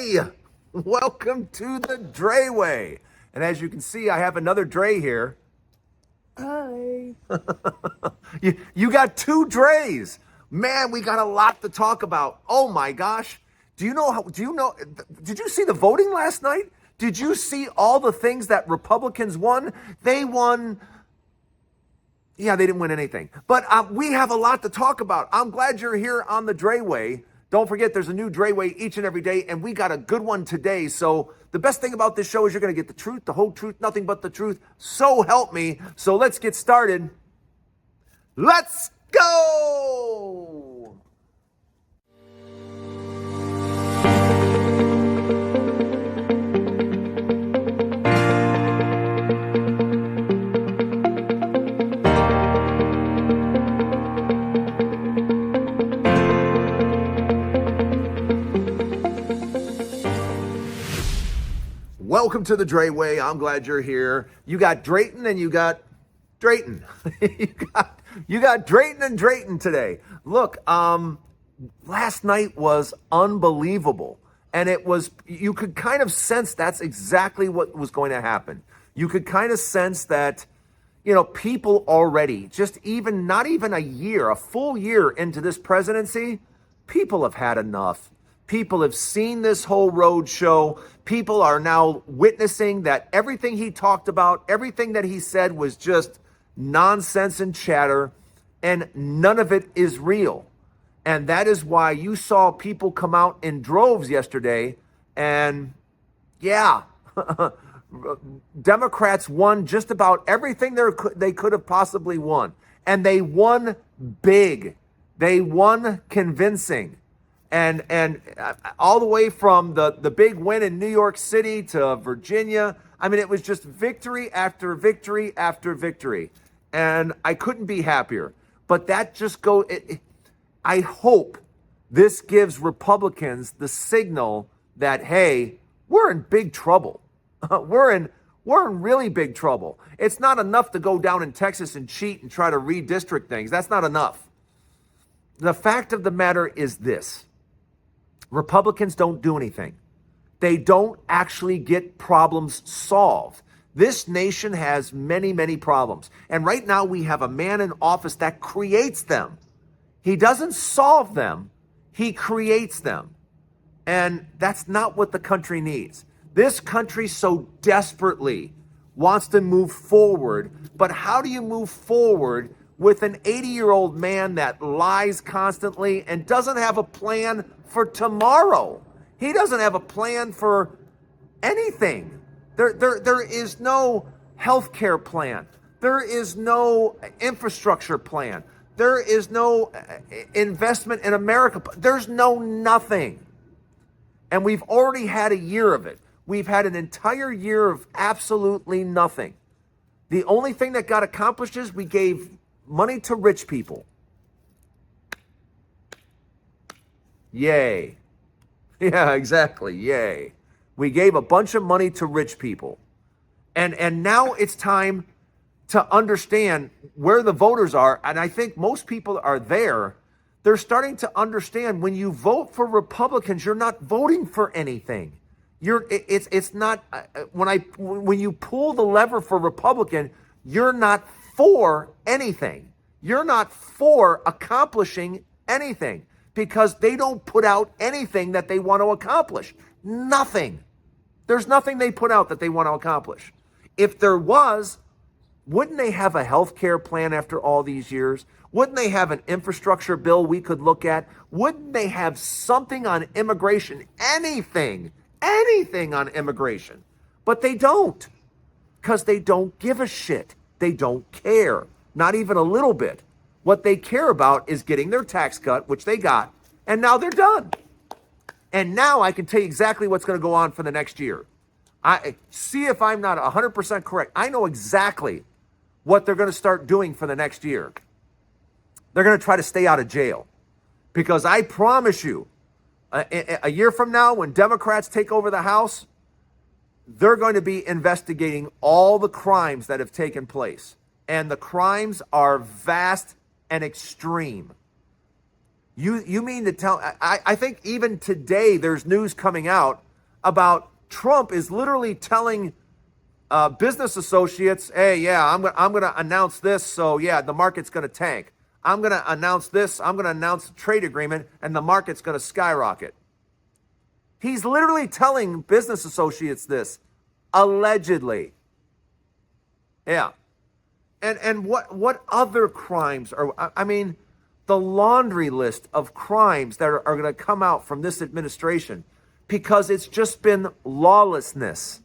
Hey, welcome to the Dray Way. And as you can see, I have another Dray here. Hi. you got two Drays. Man, we got a lot to talk about. Oh my gosh. Did you see the voting last night? Did you see all the things that Republicans won? They won. Yeah, they didn't win anything. But we have a lot to talk about. I'm glad you're here on the Dray Way. Don't forget, there's a new Dray Way each and every day, and we got a good one today. So the best thing about this show is you're going to get the truth, the whole truth, nothing but the truth. So help me. So let's get started. Let's go! Welcome to the Dray Way. I'm glad you're here. You got Drayton and you got Drayton. you got Drayton and Drayton today. Look, last night was unbelievable. And you could kind of sense that's exactly what was going to happen. You could kind of sense that, people already, not even a full year into this presidency, people have had enough. People have seen this whole road show. People are now witnessing that everything he talked about, everything that he said was just nonsense and chatter, and none of it is real. And that is why you saw people come out in droves yesterday. And yeah, Democrats won just about everything they could have possibly won. And they won big. They won convincing. And all the way from the big win in New York City to Virginia. I mean, it was just victory after victory after victory. And I couldn't be happier. But that just I hope this gives Republicans the signal that, hey, we're in big trouble. We're in really big trouble. It's not enough to go down in Texas and cheat and try to redistrict things. That's not enough. The fact of the matter is this. Republicans don't do anything. They don't actually get problems solved. This nation has many, many problems. And right now we have a man in office that creates them. He doesn't solve them. He creates them. And that's not what the country needs. This country so desperately wants to move forward. But how do you move forward with an 80-year-old man that lies constantly and doesn't have a plan for tomorrow? He doesn't have a plan for anything. There is no healthcare plan. There is no infrastructure plan. There is no investment in America. There's nothing. And we've already had a year of it. We've had an entire year of absolutely nothing. The only thing that got accomplished is we gave money to rich people. Yay. Yeah, exactly. Yay. We gave a bunch of money to rich people. And now it's time to understand where the voters are. And I think most people are there. They're starting to understand when you vote for Republicans, you're not voting for anything. It's not when you pull the lever for Republican, you're not for anything. You're not for accomplishing anything because they don't put out anything that they want to accomplish. Nothing. There's nothing they put out that they want to accomplish. If there was, wouldn't they have a health care plan after all these years? Wouldn't they have an infrastructure bill we could look at? Wouldn't they have something on immigration? Anything on immigration. But they don't, because they don't give a shit. They don't care, not even a little bit. What they care about is getting their tax cut, which they got, and now they're done. And now I can tell you exactly what's going to go on for the next year. See if I'm not 100% correct. I know exactly what they're going to start doing for the next year. They're going to try to stay out of jail. Because I promise you, a year from now, when Democrats take over the House, they're going to be investigating all the crimes that have taken place. And the crimes are vast and extreme. You mean to tell, I think even today there's news coming out about Trump is literally telling business associates, hey, yeah, I'm gonna announce this, so yeah, the market's gonna tank. I'm gonna announce this, I'm gonna announce a trade agreement, and the market's gonna skyrocket. He's literally telling business associates this, allegedly. Yeah. And what other crimes are, I mean, the laundry list of crimes that are going to come out from this administration, because it's just been lawlessness,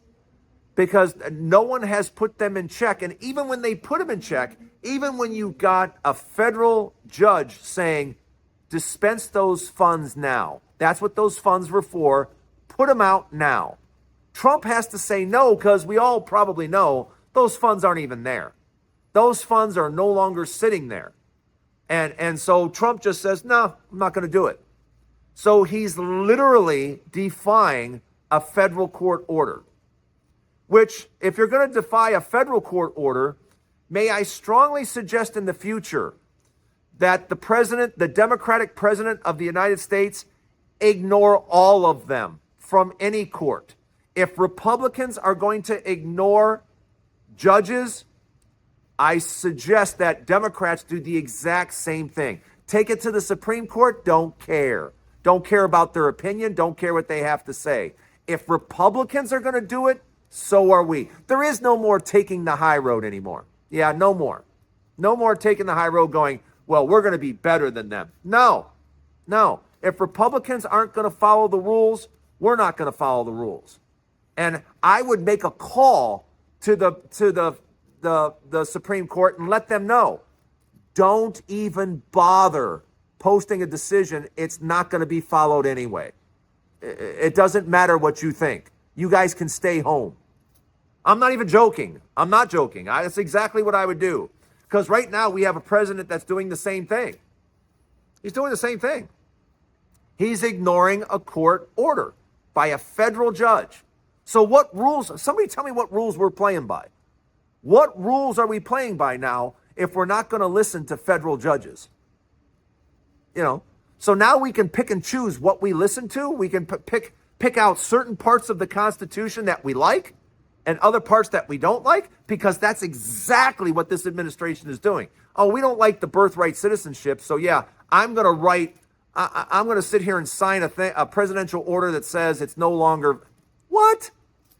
because no one has put them in check. And even when they put them in check, even when you got a federal judge saying, dispense those funds now, that's what those funds were for, put them out now. Trump has to say no, because we all probably know those funds aren't even there. Those funds are no longer sitting there. And so Trump just says, no, I'm not going to do it. So he's literally defying a federal court order, which, if you're going to defy a federal court order, may I strongly suggest in the future that the president, the Democratic president of the United States, ignore all of them from any court. If Republicans are going to ignore judges, I suggest that Democrats do the exact same thing. Take it to the Supreme Court, don't care. Don't care about their opinion, don't care what they have to say. If Republicans are going to do it, so are we. There is no more taking the high road anymore. Yeah, no more. No more taking the high road going, well, we're going to be better than them. No. If Republicans aren't going to follow the rules, we're not going to follow the rules. And I would make a call to the Supreme Court and let them know, don't even bother posting a decision. It's not going to be followed anyway. It doesn't matter what you think. You guys can stay home. I'm not even joking. I'm not joking. That's exactly what I would do. Because right now we have a president that's doing the same thing. He's doing the same thing. He's ignoring a court order by a federal judge. So what rules, somebody tell me what rules we're playing by. What rules are we playing by now if we're not going to listen to federal judges? You know, so now we can pick and choose what we listen to. We can pick out certain parts of the Constitution that we like and other parts that we don't like, because that's exactly what this administration is doing. Oh, we don't like the birthright citizenship, so yeah, I'm going to sit here and sign a presidential order that says it's no longer. What?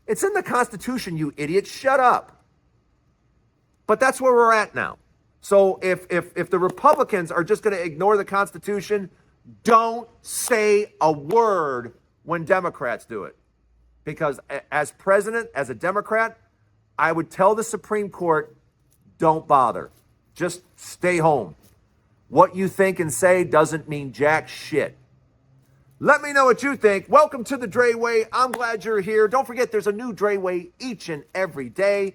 It's in the Constitution, you idiot. Shut up. But that's where we're at now. So if the Republicans are just going to ignore the Constitution, don't say a word when Democrats do it. Because as president, as a Democrat, I would tell the Supreme Court, don't bother. Just stay home. What you think and say doesn't mean jack shit. Let me know what you think. Welcome to the Dray Way. I'm glad you're here. Don't forget, there's a new Dray Way each and every day.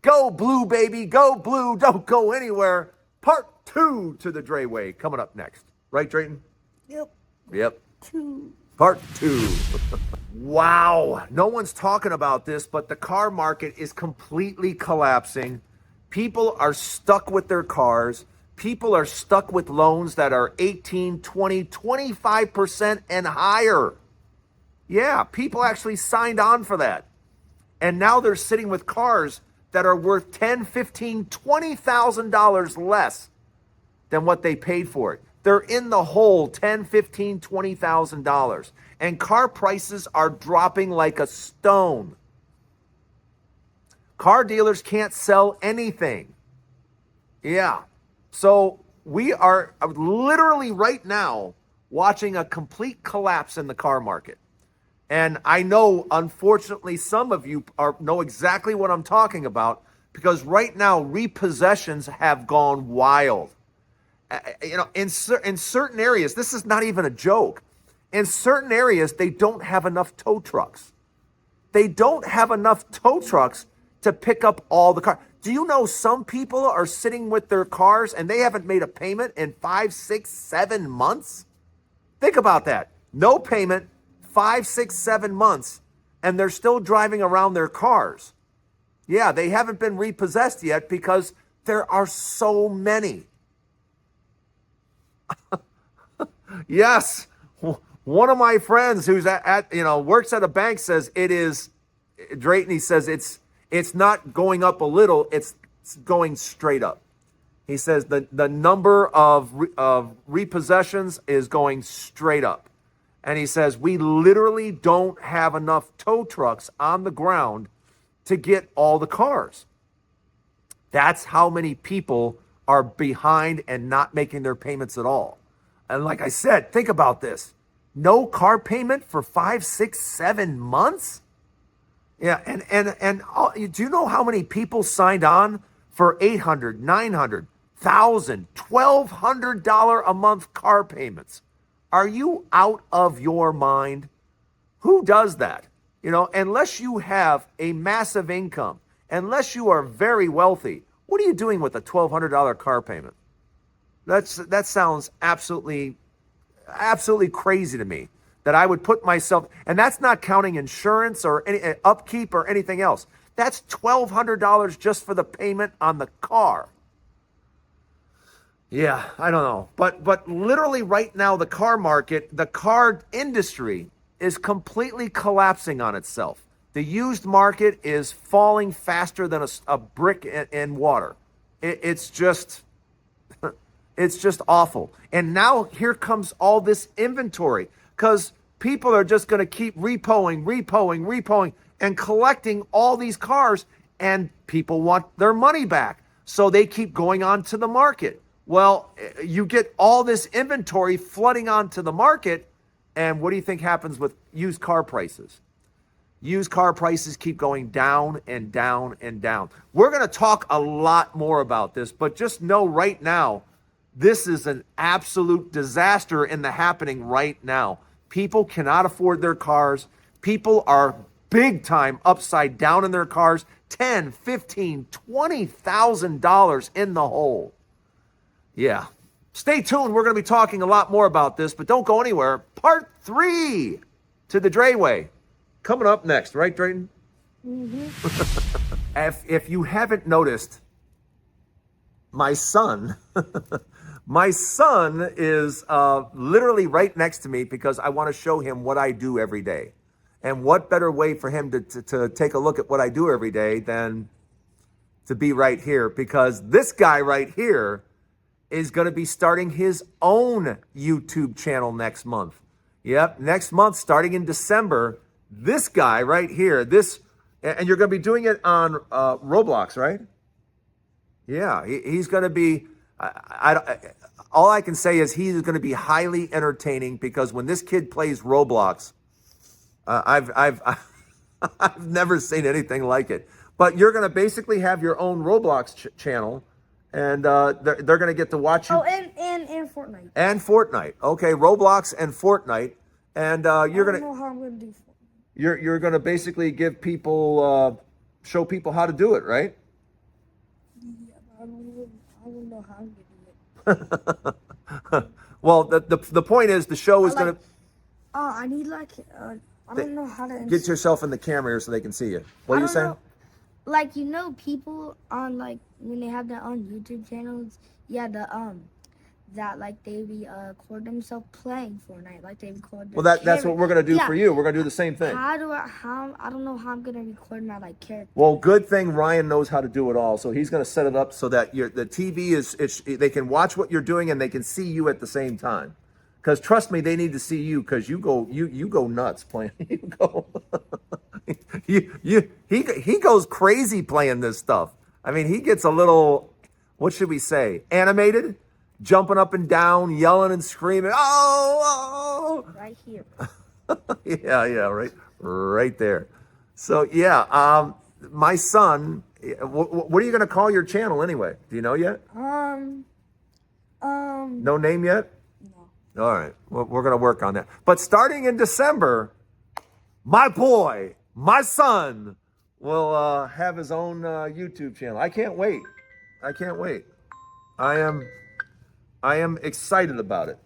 Go blue, baby. Go blue. Don't go anywhere. Part 2 to the Dray Way coming up next. Right, Drayton? Yep. Part 2. Wow. No one's talking about this, but the car market is completely collapsing. People are stuck with their cars. People are stuck with loans that are 18, 20, 25% and higher. Yeah, people actually signed on for that. And now they're sitting with cars that are worth $10,000, $15,000, $20,000 less than what they paid for it. They're in the hole $10,000, $15,000, $20,000. And car prices are dropping like a stone. Car dealers can't sell anything. Yeah. So we are literally right now watching a complete collapse in the car market. And I know, unfortunately, some of you know exactly what I'm talking about, because right now repossessions have gone wild. In certain areas, this is not even a joke. In certain areas, they don't have enough tow trucks. They don't have enough tow trucks to pick up all the cars. Do you know some people are sitting with their cars and they haven't made a payment in 5, 6, 7 months? Think about that. No payment, 5, 6, 7 months, and they're still driving around their cars. Yeah, they haven't been repossessed yet because there are so many. Yes. One of my friends who's works at a bank says it is, Drayton, he says it's not going up a little, it's going straight up. He says the number of repossessions is going straight up. And he says we literally don't have enough tow trucks on the ground to get all the cars. That's how many people are behind and not making their payments at all. And like I said, think about this. No car payment for 5, 6, 7 months? Yeah, and do you know how many people signed on for $800, $900, $1,000, $1,200 a month car payments? Are you out of your mind? Who does that? Unless you have a massive income, unless you are very wealthy, what are you doing with a $1,200 car payment? That sounds absolutely crazy to me, that I would put myself, and that's not counting insurance or any upkeep or anything else. That's $1,200 just for the payment on the car. Yeah, I don't know. But literally right now, the car market, the car industry is completely collapsing on itself. The used market is falling faster than a brick in water. It's just awful. And now here comes all this inventory, because people are just going to keep repoing, and collecting all these cars, and people want their money back. So they keep going onto the market. Well, you get all this inventory flooding onto the market, and what do you think happens with used car prices? Used car prices keep going down and down and down. We're going to talk a lot more about this, but just know right now, this is an absolute disaster in the happening right now. People cannot afford their cars. People are big time upside down in their cars, $10,000, $15,000, $20,000 in the hole. Yeah. Stay tuned. We're going to be talking a lot more about this, but don't go anywhere. Part 3 to the Dray Way coming up next, right, Drayton? Mm-hmm. If you haven't noticed, my son, my son is literally right next to me, because I want to show him what I do every day. And what better way for him to take a look at what I do every day than to be right here, because this guy right here is going to be starting his own YouTube channel next month. Yep, next month, starting in December, this guy right here, and you're going to be doing it on Roblox, right? Yeah, he's going to be, all I can say is he's going to be highly entertaining, because when this kid plays Roblox, I've never seen anything like it. But you're going to basically have your own Roblox channel, and they're going to get to watch you. Oh, and Fortnite. And Fortnite. Okay, Roblox and Fortnite. And you're going to... I don't know how I'm going to do Fortnite. You're going to basically give people, show people how to do it, right? Yeah, I don't know how I'm going to do it. Well, the point is, the show is going to... I need I don't know how to... Get yourself in the camera here so they can see you. What are you saying? People on, when they have their own YouTube channels, that they record themselves playing Fortnite, they record their that's what we're gonna do for you. We're gonna do the same thing. I don't know how I'm gonna record my character. Well, good thing Ryan knows how to do it all, so he's gonna set it up so that the TV they can watch what you're doing and they can see you at the same time. Because trust me, they need to see you, because you go nuts playing. He goes crazy playing this stuff. I mean, he gets a little, what should we say, animated, jumping up and down, yelling and screaming. Oh! Right here. Yeah, right there. So yeah, my son. What are you gonna call your channel anyway? Do you know yet? No name yet? No. All right, we're gonna work on that. But starting in December, my boy, my son, will have his own YouTube channel. I can't wait. I am excited about it,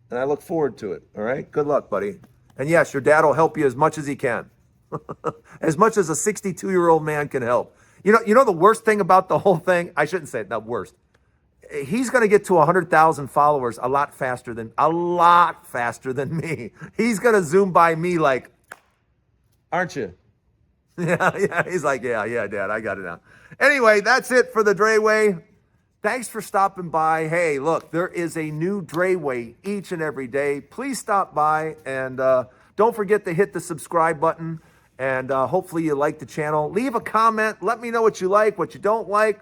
and I look forward to it. All right, good luck, buddy. And yes, your dad will help you as much as he can, as much as a 62-year-old man can help. You know the worst thing about the whole thing. I shouldn't say it. Not worst. he's going to get to 100,000 followers a lot faster than me. He's going to zoom by me like, aren't you? Yeah. He's like, yeah, Dad, I got it now. Anyway, that's it for the Dray Way. Thanks for stopping by. Hey, look, there is a new Dray Way each and every day. Please stop by and don't forget to hit the subscribe button. And hopefully you like the channel. Leave a comment. Let me know what you like, what you don't like.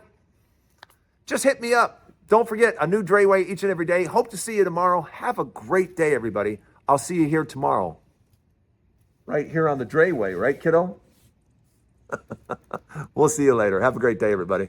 Just hit me up. Don't forget, a new Dray Way each and every day. Hope to see you tomorrow. Have a great day, everybody. I'll see you here tomorrow. Right here on the Dray Way, right, kiddo? We'll see you later. Have a great day, everybody.